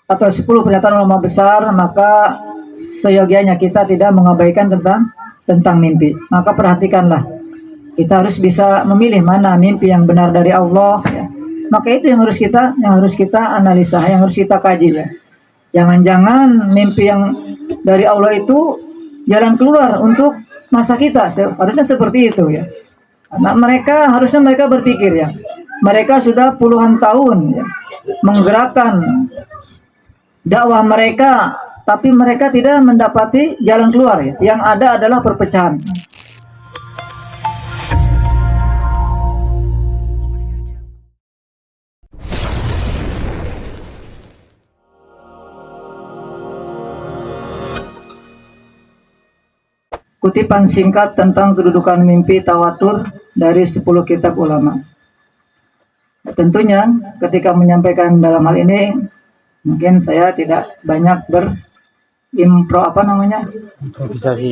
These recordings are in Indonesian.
atau 10 pernyataan ulama besar, maka seyogianya kita tidak mengabaikan tentang mimpi. Maka perhatikanlah, kita harus bisa memilih mana mimpi yang benar dari Allah. Ya. Maka itu yang harus kita analisa, yang harus kita kaji. Ya. Jangan-jangan mimpi yang dari Allah itu jalan keluar untuk masa kita. Harusnya seperti itu ya. Karena harusnya mereka berpikir ya. Mereka sudah puluhan tahun ya, menggerakkan dakwah mereka, tapi mereka tidak mendapati jalan keluar ya. Yang ada adalah perpecahan. Kutipan singkat tentang kedudukan mimpi tawatur dari 10 kitab ulama. Tentunya ketika menyampaikan dalam hal ini, mungkin saya tidak banyak improvisasi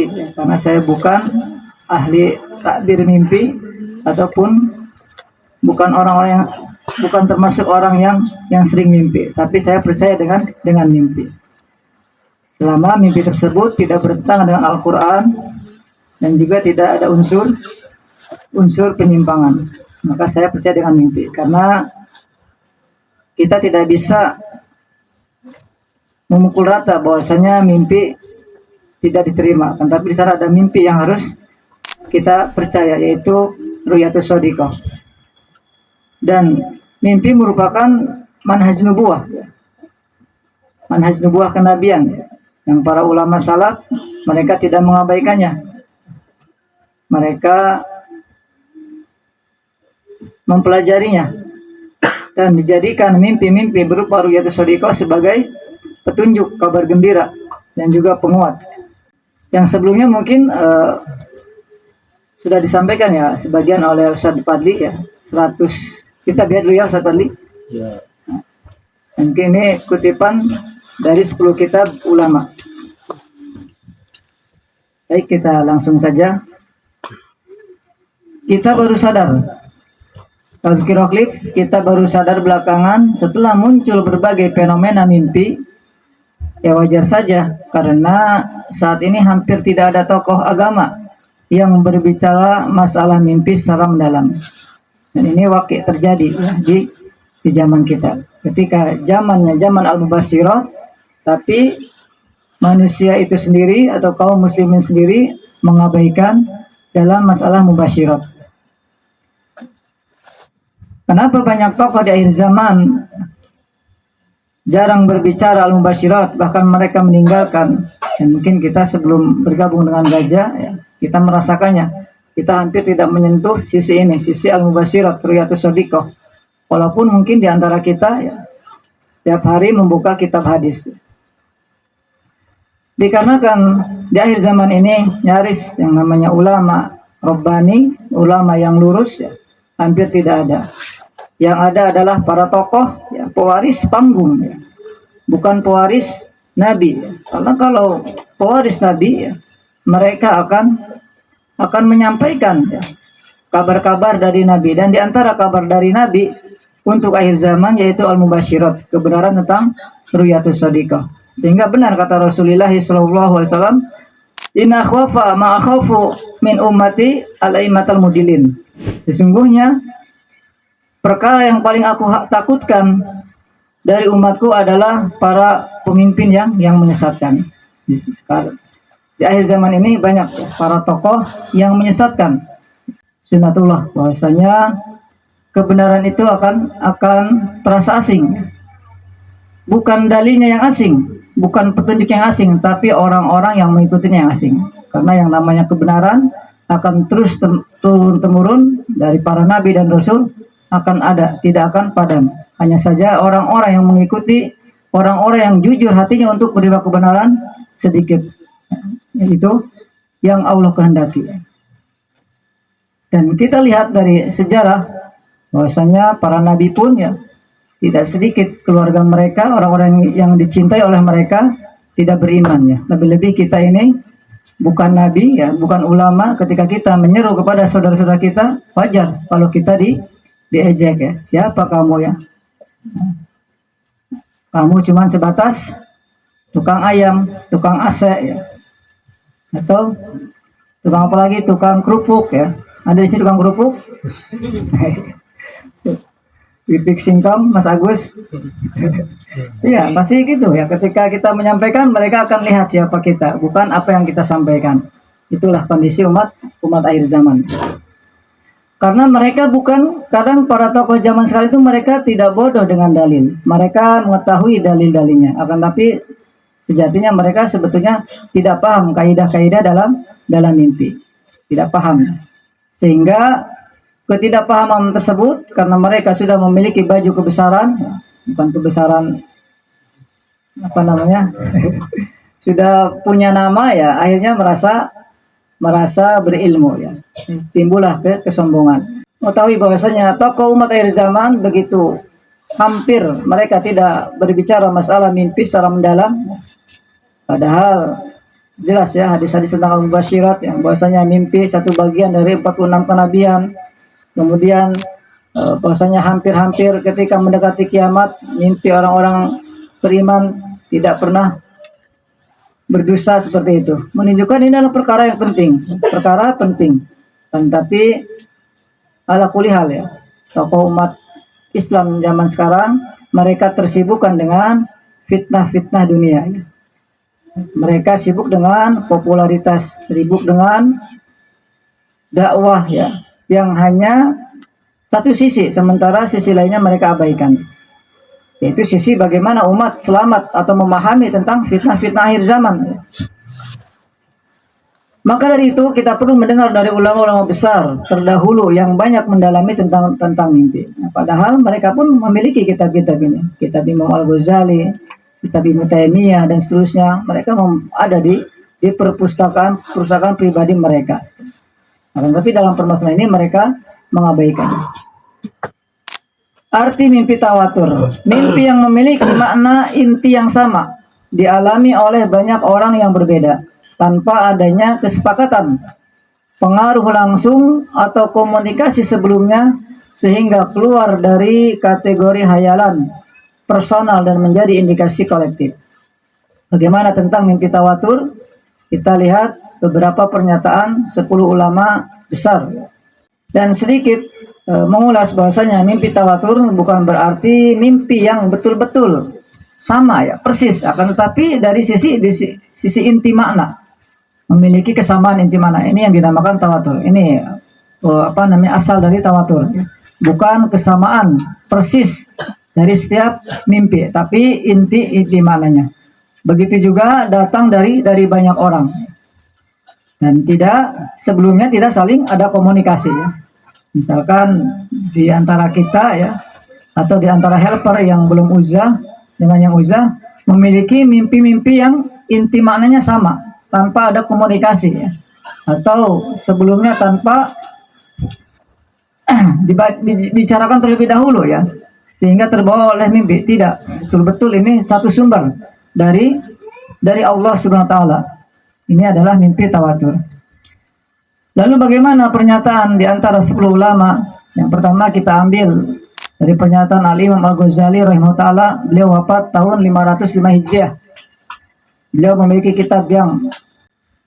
ya, karena saya bukan ahli takbir mimpi ataupun bukan termasuk orang yang sering mimpi, tapi saya percaya dengan mimpi. Selama mimpi tersebut tidak bertentangan dengan Al-Quran dan juga tidak ada unsur penyimpangan, maka saya percaya dengan mimpi. Karena kita tidak bisa memukul rata bahwasanya mimpi tidak diterima, tapi di sana ada mimpi yang harus kita percaya, yaitu ru'yatus shadiqah. Dan mimpi merupakan manhaj nubuwah, manhaj nubuwah kenabian, yang para ulama salaf mereka tidak mengabaikannya. Mereka mempelajarinya dan dijadikan mimpi-mimpi berupa ru'yatus shadiqah sebagai petunjuk, kabar gembira dan juga penguat. Yang sebelumnya mungkin sudah disampaikan ya sebagian oleh Ustaz Fadli ya, 100. Kita lihat dulu ya Ustaz Fadli. Ya. Mungkin ini kutipan dari 10 kitab ulama. Baik, kita langsung saja. Kita baru sadar, kita baru sadar belakangan setelah muncul berbagai fenomena mimpi. Ya wajar saja, karena saat ini hampir tidak ada tokoh agama yang berbicara masalah mimpi secara mendalam. Dan ini wakil terjadi ya, di zaman kita. Ketika zaman al-mubasyirat, tapi manusia itu sendiri atau kaum muslimin sendiri mengabaikan dalam masalah mubasyirat. Kenapa banyak tokoh di akhir zaman jarang berbicara al-mubasyirat, bahkan mereka meninggalkan? Dan mungkin kita sebelum bergabung dengan Gajah ya, kita merasakannya. Kita hampir tidak menyentuh sisi ini, sisi al-mubasyirat, ru'yatus shadiqah. Walaupun mungkin di antara kita ya, setiap hari membuka kitab hadis. Dikarenakan di akhir zaman ini nyaris yang namanya ulama Rabbani, ulama yang lurus ya, hampir tidak ada. Yang ada adalah para tokoh ya, pewaris panggung ya, bukan pewaris Nabi ya. Karena kalau pewaris Nabi ya, mereka akan menyampaikan ya, kabar-kabar dari Nabi, dan di antara kabar dari Nabi untuk akhir zaman yaitu al-mubasyirat, kebenaran tentang ru'yatus shadiqah. Sehingga benar kata Rasulullah SAW, inna khafa ma akhafu min ummati al-aimatal mudilin. Sesungguhnya perkara yang paling aku takutkan dari umatku adalah para pemimpin yang menyesatkan. Di akhir zaman ini banyak para tokoh yang menyesatkan. Sunnatullah bahwasanya kebenaran itu akan terasa asing. Bukan dalilnya yang asing, bukan petunjuk yang asing, tapi orang-orang yang mengikutinya yang asing. Karena yang namanya kebenaran akan terus turun-temurun dari para nabi dan rasul, akan ada, tidak akan padam. Hanya saja orang-orang yang mengikuti, orang-orang yang jujur hatinya untuk menerima kebenaran sedikit. Itu yang Allah kehendaki. Dan kita lihat dari sejarah bahwasanya para nabi pun ya, tidak sedikit keluarga mereka, orang-orang yang dicintai oleh mereka tidak beriman ya. Lebih-lebih kita ini bukan nabi ya, bukan ulama, ketika kita menyeru kepada saudara-saudara kita, wajar kalau kita diejek ya. Siapa kamu ya? Kamu cuma sebatas tukang ayam, tukang AC, ya. Atau tukang apa lagi, tukang kerupuk, ya. Ada di sini tukang kerupuk? Bibik singkong, Mas Agus. Iya, pasti gitu ya. Ketika kita menyampaikan, mereka akan lihat siapa kita, bukan apa yang kita sampaikan. Itulah kondisi umat akhir zaman. Karena mereka bukan, kadang para tokoh zaman sekarang itu mereka tidak bodoh dengan dalil. Mereka mengetahui dalil-dalilnya. Akan tapi sejatinya mereka sebetulnya tidak paham kaidah-kaidah dalam mimpi. Tidak paham. Sehingga ketidakpahaman tersebut karena mereka sudah memiliki baju kebesaran, bukan kebesaran apa namanya, sudah punya nama ya, akhirnya merasa berilmu ya, timbullah kesombongan. Mengetahui bahwasanya tokoh umat akhir zaman begitu hampir mereka tidak berbicara masalah mimpi secara mendalam, padahal jelas ya hadis-hadis tentang al-mubasyirat yang bahwasanya mimpi satu bagian dari 46 kenabian. Kemudian bahwasanya hampir-hampir ketika mendekati kiamat, mimpi orang-orang beriman tidak pernah berdusta seperti itu. Menunjukkan ini adalah perkara yang penting, perkara penting. Dan tapi ala kulihal ya, tokoh umat Islam zaman sekarang mereka tersibukkan dengan fitnah-fitnah dunia. Mereka sibuk dengan popularitas, sibuk dengan dakwah ya, yang hanya satu sisi, sementara sisi lainnya mereka abaikan, yaitu sisi bagaimana umat selamat atau memahami tentang fitnah-fitnah akhir zaman. Maka dari itu kita perlu mendengar dari ulama-ulama besar terdahulu yang banyak mendalami tentang mimpi. Nah, padahal mereka pun memiliki kitab-kitab ini, kitab Imam Al-Ghazali, kitab Ibnu Taimiyah dan seterusnya. Mereka ada di perpustakaan pribadi mereka. Tapi dalam permasalahan ini mereka mengabaikan. Arti mimpi tawatur, mimpi yang memiliki makna inti yang sama, dialami oleh banyak orang yang berbeda, tanpa adanya kesepakatan, pengaruh langsung atau komunikasi sebelumnya, sehingga keluar dari kategori hayalan personal dan menjadi indikasi kolektif. Bagaimana tentang mimpi tawatur? Kita lihat beberapa pernyataan 10 ulama besar dan sedikit mengulas bahwasanya mimpi tawatur bukan berarti mimpi yang betul-betul sama ya, persis, akan tetapi dari sisi inti makna, memiliki kesamaan inti makna. Ini yang dinamakan tawatur. Ini asal dari tawatur, bukan kesamaan persis dari setiap mimpi, tapi inti maknanya. Begitu juga datang dari banyak orang. Dan sebelumnya tidak saling ada komunikasi ya. Misalkan di antara kita ya, atau di antara helper yang belum uzah dengan yang uzah memiliki mimpi-mimpi yang inti maknanya sama tanpa ada komunikasi ya. Atau sebelumnya tanpa dibicarakan terlebih dahulu ya, sehingga terbawa oleh mimpi. Tidak, betul-betul ini satu sumber dari Allah Subhanahu wa taala. Ini adalah mimpi tawatur. Lalu bagaimana pernyataan di antara 10 ulama? Yang pertama kita ambil dari pernyataan Al-Imam Al-Ghazali rahimahullah taala. Beliau wafat tahun 505 Hijriah. Beliau memiliki kitab yang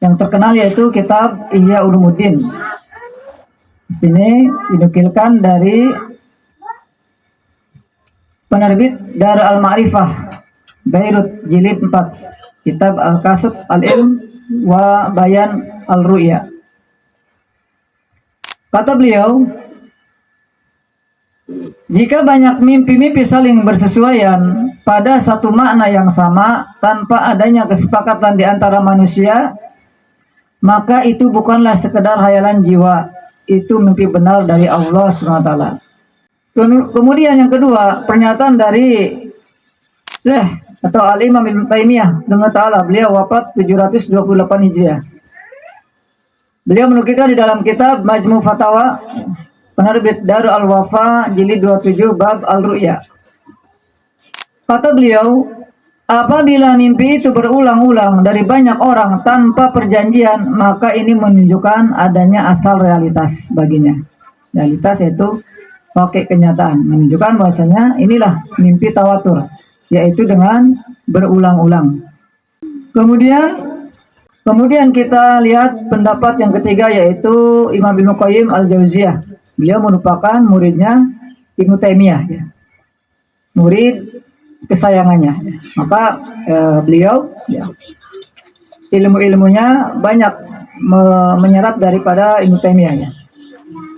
terkenal, yaitu kitab Ihya Ulumuddin. Di sini dinukilkan dari penerbit Dar Al-Ma'rifah Beirut jilid 4, kitab Al-Kasb Al-Ilm wa Bayan Al-Ru'ya. Kata beliau, jika banyak mimpi-mimpi saling bersesuaian pada satu makna yang sama tanpa adanya kesepakatan di antara manusia, maka itu bukanlah sekedar hayalan jiwa, itu mimpi benar dari Allah SWT. Kemudian yang kedua, pernyataan dari Syekh atau Al-Imam Ibnu Taimiyah dengan ta'ala, beliau wafat 728 Hijriah. Beliau menukilkan di dalam kitab Majmu' Fatawa penerbit Darul Al-Wafa jilid 27 bab Al-Ru'ya. Kata beliau, apabila mimpi itu berulang-ulang dari banyak orang tanpa perjanjian, maka ini menunjukkan adanya asal realitas baginya. Realitas itu pakai kenyataan, menunjukkan bahwasanya inilah mimpi tawatur. yaitu dengan berulang-ulang. Kemudian kita lihat pendapat yang ketiga, yaitu Imam Ibnu Qayyim al-Jauziyah. Beliau merupakan muridnya Ibnu Taimiyah, ya, murid kesayangannya. Maka beliau, ya, ilmu-ilmunya banyak menyerap daripada Ibnu Taimiyah, ya.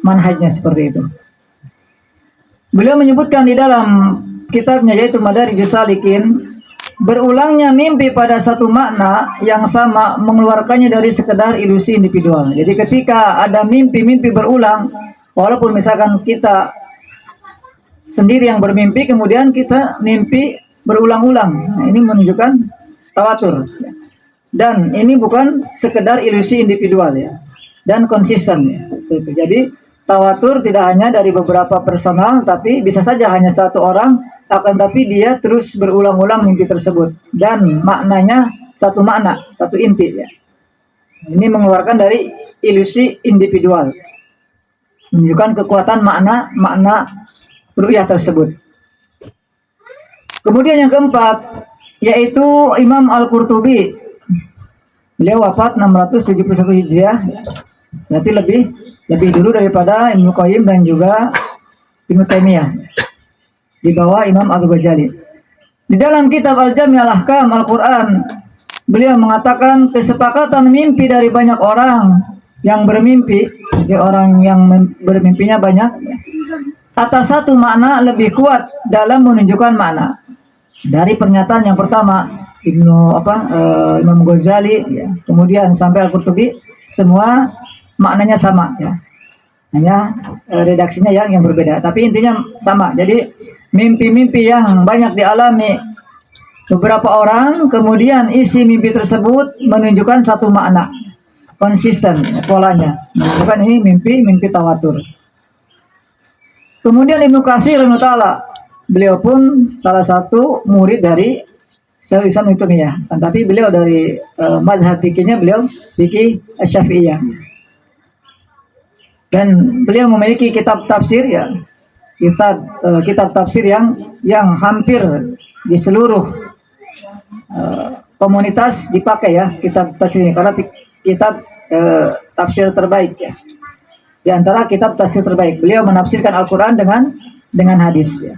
Manhajnya seperti itu. Beliau menyebutkan di dalam kitabnya, yaitu Madarijus Salikin, berulangnya mimpi pada satu makna yang sama mengeluarkannya dari sekedar ilusi individual. Jadi ketika ada mimpi-mimpi berulang, walaupun misalkan kita sendiri yang bermimpi, kemudian kita mimpi berulang-ulang, nah, ini menunjukkan tawatur. Dan ini bukan sekedar ilusi individual, ya, dan konsisten, ya. Jadi tawatur tidak hanya dari beberapa personal, tapi bisa saja hanya satu orang, akan tapi dia terus berulang-ulang mimpi tersebut dan maknanya satu makna, satu inti, ya. Ini mengeluarkan dari ilusi individual, menunjukkan kekuatan makna ru'yah tersebut. Kemudian yang keempat, yaitu Imam Al-Qurtubi. Beliau wafat 671 Hijriah, berarti lebih dulu daripada Ibnu Qayyim dan juga Ibnu Taimiyah, di bawah Imam Al-Ghazali. Di dalam kitab Al-Jami' Al-Ahkam Al-Quran, beliau mengatakan kesepakatan mimpi dari banyak orang yang bermimpi, jadi orang yang bermimpinya banyak, atas satu makna lebih kuat dalam menunjukkan makna. Dari pernyataan yang pertama Imam Ghazali, ya, kemudian sampai Al-Qurtubi, semua maknanya sama, ya. Hanya redaksinya yang berbeda, tapi intinya sama. Jadi mimpi-mimpi yang banyak dialami beberapa orang, kemudian isi mimpi tersebut menunjukkan satu makna, konsisten, ya, polanya. Menunjukkan ini mimpi tawatur. Kemudian Ibnu Katsir rahimahullah, beliau pun salah satu murid dari Syaikhul Islam Ibnu Taimiyah, tapi beliau dari mazhab fikihnya beliau fikih Syafi'iyah. Dan beliau memiliki kitab tafsir, ya, kitab tafsir yang hampir di seluruh komunitas dipakai, ya, kitab tafsir ini, karena kitab tafsir terbaik, ya. Di antara kitab tafsir terbaik, beliau menafsirkan Al-Quran dengan hadis, ya.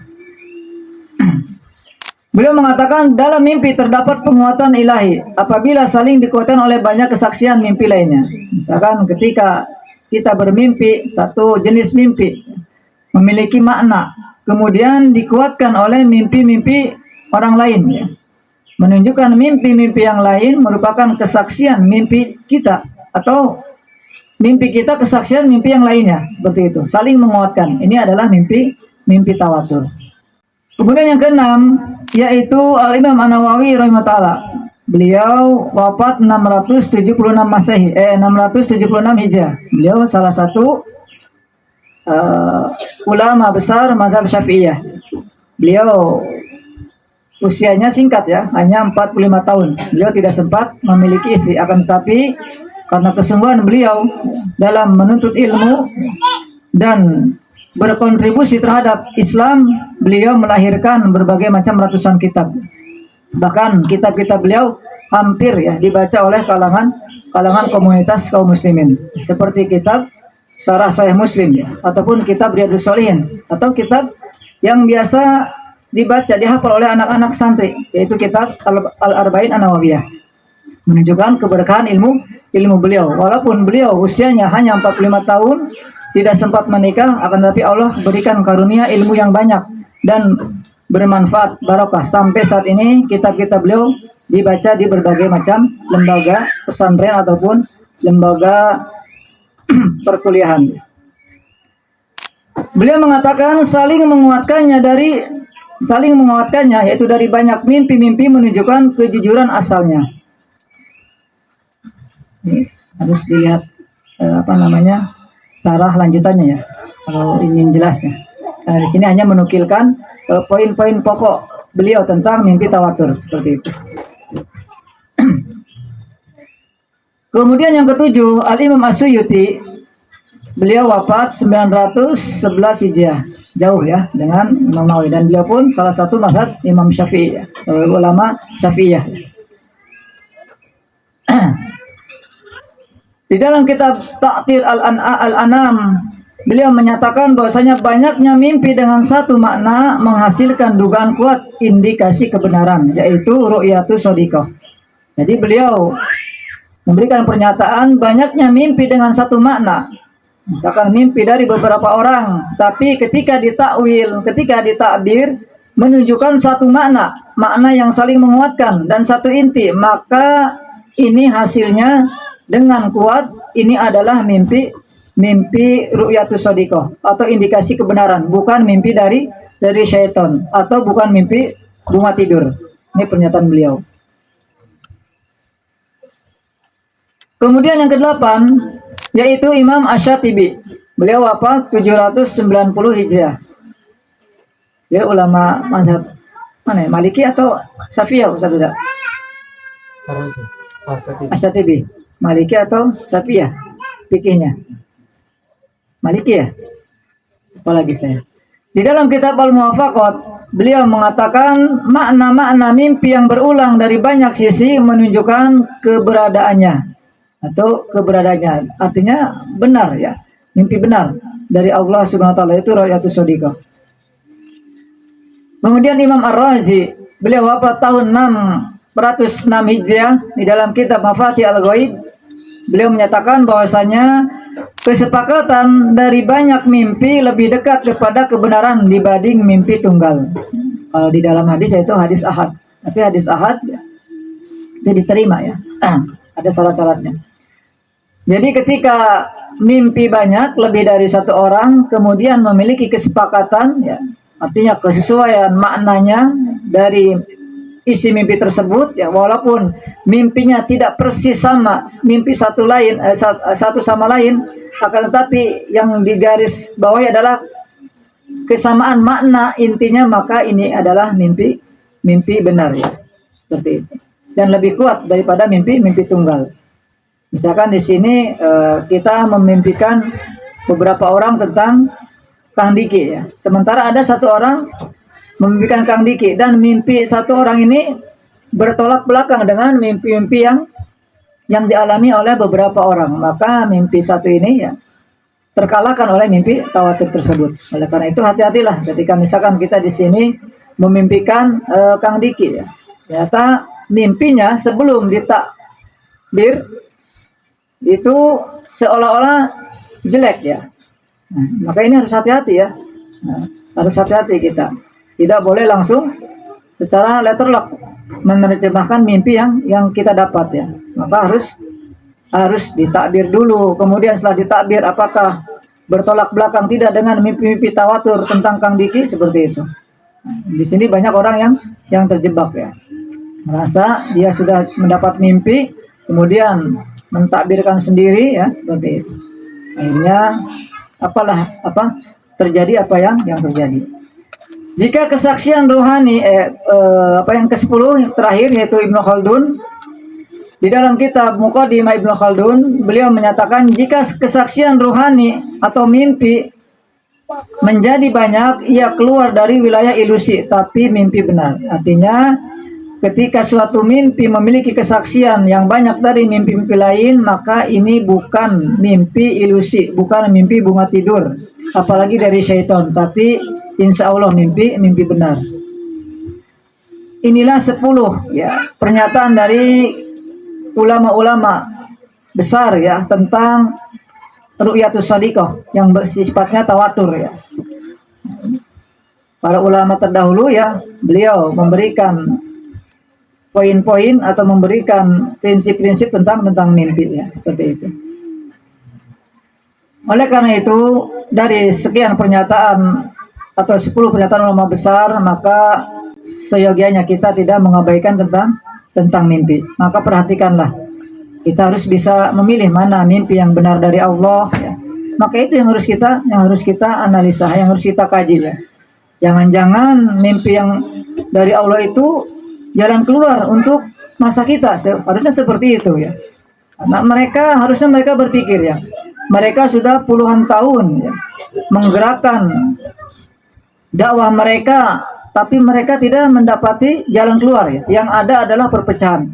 Beliau mengatakan dalam mimpi terdapat penguatan ilahi apabila saling dikuatkan oleh banyak kesaksian mimpi lainnya. Misalkan ketika kita bermimpi, satu jenis mimpi memiliki makna, kemudian dikuatkan oleh mimpi-mimpi orang lain, ya, menunjukkan mimpi-mimpi yang lain merupakan kesaksian mimpi kita, atau mimpi kita kesaksian mimpi yang lainnya, seperti itu, saling menguatkan. Ini adalah mimpi tawatur. Kemudian yang keenam, yaitu Al-Imam An-Nawawi rahimahullah. Beliau wafat 676 Masehi, 676 Hijriah. Beliau salah satu ulama besar mazhab Syafi'iyah. Beliau usianya singkat, ya, hanya 45 tahun. Beliau tidak sempat memiliki istri, akan tetapi karena kesungguhan beliau dalam menuntut ilmu dan berkontribusi terhadap Islam, beliau melahirkan berbagai macam ratusan kitab. Bahkan kitab-kitab beliau hampir, ya, dibaca oleh kalangan komunitas kaum muslimin, seperti kitab Syarah Sahih Muslim, ya, ataupun kitab Riyadhus Shalihin, atau kitab yang biasa dibaca, dihafal oleh anak-anak santri, yaitu kitab Al-Arba'in An-Nawawiyah, menunjukkan keberkahan ilmu beliau. Walaupun beliau usianya hanya 45 tahun, tidak sempat menikah, akan tetapi Allah berikan karunia ilmu yang banyak dan bermanfaat, barokah. Sampai saat ini kitab-kitab beliau dibaca di berbagai macam lembaga pesantren ataupun lembaga perkuliahan. Beliau mengatakan saling menguatkannya, yaitu dari banyak mimpi-mimpi menunjukkan kejujuran asalnya. Ini harus dilihat sarah lanjutannya, ya, kalau ingin jelasnya. Nah, di sini hanya menukilkan poin-poin pokok beliau tentang mimpi tawatur, seperti itu. Kemudian yang ketujuh, Al-Imam As-Suyuti, beliau wafat 911 Hijriah. jauh ya dengan Imam Nawawi, dan beliau pun salah satu mazhab Imam Syafi'i ya, ulama Syafi'iyah. Di dalam kitab Ta'tir Al-Anam, beliau menyatakan bahwasanya banyaknya mimpi dengan satu makna menghasilkan dugaan kuat indikasi kebenaran, yaitu ru'yatus shadiqah. Jadi beliau memberikan pernyataan banyaknya mimpi dengan satu makna. Misalkan mimpi dari beberapa orang, tapi ketika ditakwil, ketika ditakbir, menunjukkan satu makna, makna yang saling menguatkan dan satu inti, maka ini hasilnya dengan kuat ini adalah mimpi ru'yatus shadiqah atau indikasi kebenaran, bukan mimpi dari syaitan atau bukan mimpi bunga tidur. Ini pernyataan beliau. Kemudian yang kedelapan yaitu Imam Asy-Syatibi. Beliau wafat 790 Hijriah. Dia ulama mazhab mana ya? Maliki atau Syafi'iyah Ustaz Huda? Asy-Syatibi. Maliki atau Syafi'iyah fikihnya? Maliki ya? Apalagi saya. Di dalam kitab Al-Muwafaqat, beliau mengatakan makna-makna mimpi yang berulang dari banyak sisi menunjukkan keberadaannya atau keberadaannya. Artinya benar ya, mimpi benar dari Allah Subhanahu wa taala itu ru'yatus shadiqah. Kemudian Imam Ar-Razi, beliau wafat tahun 606 Hijriah, di dalam kitab Mafatih Al-Ghaib, beliau menyatakan bahwasanya kesepakatan dari banyak mimpi lebih dekat kepada kebenaran dibanding mimpi tunggal. Kalau di dalam hadis yaitu hadis ahad. Tapi hadis ahad ya, itu diterima ya. Ada syarat-syaratnya. Jadi ketika mimpi banyak lebih dari satu orang kemudian memiliki kesepakatan ya, artinya kesesuaian maknanya dari isi mimpi tersebut ya, walaupun mimpinya tidak persis sama mimpi satu sama lain, akan tetapi yang digaris bawahi adalah kesamaan makna intinya, maka ini adalah mimpi benar ya, seperti itu, dan lebih kuat daripada mimpi tunggal. Misalkan di sini kita memimpikan beberapa orang tentang Kang Diki ya, sementara ada satu orang memimpikan Kang Diki, dan mimpi satu orang ini bertolak belakang dengan mimpi-mimpi yang dialami oleh beberapa orang, maka mimpi satu ini ya terkalahkan oleh mimpi tawatur tersebut. Oleh karena itu hati-hatilah ketika misalkan kita di sini memimpikan Kang Diki ya, ternyata mimpinya sebelum ditakbir itu seolah-olah jelek ya. Nah, maka ini harus hati-hati ya. Nah, harus hati-hati kita. Tidak boleh langsung secara letterlock menerjemahkan mimpi yang kita dapat ya. Maka harus ditakbir dulu. Kemudian setelah ditakbir apakah bertolak belakang tidak dengan mimpi-mimpi tawatur tentang Kang Diki, seperti itu. Nah, di sini banyak orang yang terjebak ya. Merasa dia sudah mendapat mimpi, kemudian mentakbirkan sendiri ya, seperti itu. Akhirnya terjadi apa yang terjadi. Jika kesaksian rohani yang ke-10 yang terakhir yaitu Ibnu Khaldun, di dalam kitab Muqaddimah Ibnu Khaldun beliau menyatakan jika kesaksian rohani atau mimpi menjadi banyak, ia keluar dari wilayah ilusi tapi mimpi benar. Artinya ketika suatu mimpi memiliki kesaksian yang banyak dari mimpi-mimpi lain, maka ini bukan mimpi ilusi, bukan mimpi bunga tidur, apalagi dari syaitan, tapi insya Allah mimpi benar. Inilah 10 ya pernyataan dari ulama-ulama besar ya tentang ru'yatus shadiqah yang bersifatnya tawatur ya. Para ulama terdahulu ya, beliau memberikan poin-poin atau memberikan prinsip-prinsip tentang mimpi ya, seperti itu. Oleh karena itu dari sekian pernyataan atau 10 pernyataan ulama besar, maka seyogianya kita tidak mengabaikan tentang mimpi. Maka perhatikanlah, kita harus bisa memilih mana mimpi yang benar dari Allah ya. Maka itu yang harus kita analisa, yang harus kita kaji ya. Jangan-jangan mimpi yang dari Allah itu jalan keluar untuk masa kita, harusnya seperti itu ya. Karena harusnya mereka berpikir ya, mereka sudah puluhan tahun ya, menggerakkan dakwah mereka, tapi mereka tidak mendapati jalan keluar ya. Yang ada adalah perpecahan.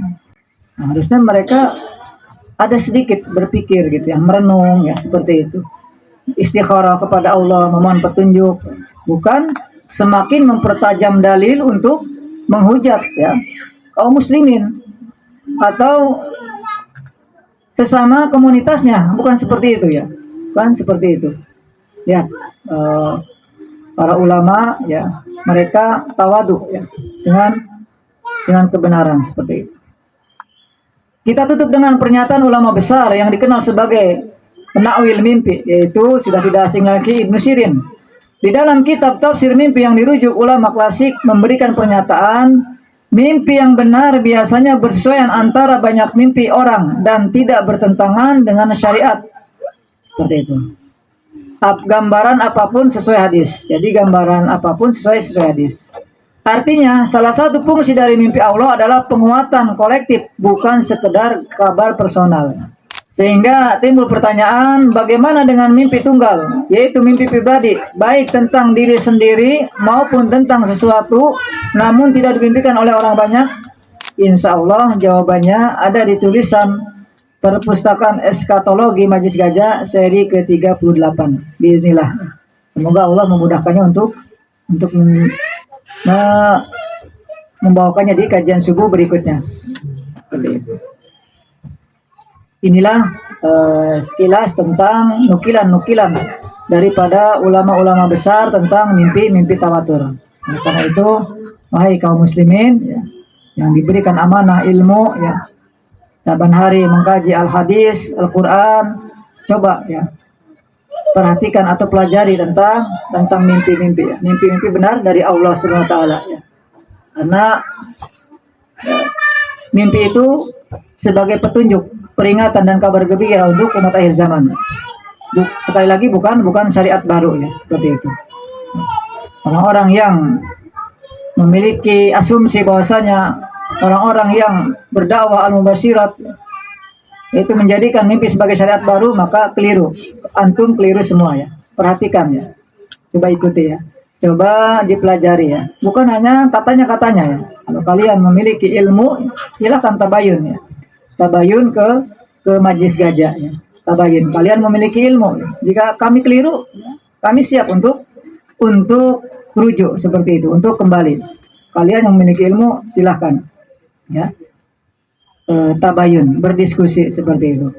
Nah, harusnya mereka ada sedikit berpikir gitu ya, merenung ya, seperti itu. Istikharah kepada Allah, memohon petunjuk, bukan semakin mempertajam dalil untuk menghujat ya kaum muslimin atau sesama komunitasnya, bukan seperti itu ya, bukan seperti itu. Ya, para ulama ya, mereka tawadu ya dengan kebenaran seperti itu. Kita tutup dengan pernyataan ulama besar yang dikenal sebagai penakwil mimpi, yaitu sudah tidak asing lagi Ibnu Sirin. Di dalam kitab tafsir mimpi yang dirujuk ulama klasik memberikan pernyataan mimpi yang benar biasanya bersesuaian antara banyak mimpi orang dan tidak bertentangan dengan syariat. Seperti itu. Gambaran apapun sesuai hadis. Jadi gambaran apapun sesuai hadis. Artinya, salah satu fungsi dari mimpi Allah adalah penguatan kolektif, bukan sekedar kabar personal. Sehingga timbul pertanyaan, bagaimana dengan mimpi tunggal, yaitu mimpi pribadi, baik tentang diri sendiri maupun tentang sesuatu, namun tidak dimimpikan oleh orang banyak? Insya Allah jawabannya ada di tulisan Perpustakaan Eskatologi Majelis Gajah seri ke-38. Bismillah. Semoga Allah memudahkannya untuk membawakannya di kajian subuh berikutnya. Inilah sekilas tentang nukilan-nukilan daripada ulama-ulama besar tentang mimpi-mimpi tawatur. Nah, karena itu, wahai kaum muslimin ya, yang diberikan amanah ilmu ya, saban hari mengkaji al-hadis, Al-Quran, coba ya perhatikan atau pelajari tentang mimpi-mimpi ya. Mimpi-mimpi benar dari Allah Subhanahu wa taala ya. Karena ya, mimpi itu sebagai petunjuk, peringatan dan kabar gembira untuk umat akhir zaman. Sekali lagi bukan syariat baru ya, seperti itu. Orang-orang yang memiliki asumsi bahwasanya orang-orang yang berdakwah al-mubasyirat itu menjadikan mimpi sebagai syariat baru, maka keliru. Antum keliru semua ya. Perhatikan ya. Coba ikuti ya. Coba dipelajari ya. Bukan hanya katanya-katanya ya. Kalau kalian memiliki ilmu, silakan tabayun ya. Tabayun ke Majelis Gajah ya. Tabayun. Kalian memiliki ilmu. Ya. Jika kami keliru, kami siap untuk rujuk seperti itu, untuk kembali. Kalian yang memiliki ilmu, silahkan ya. Tabayun, berdiskusi seperti itu.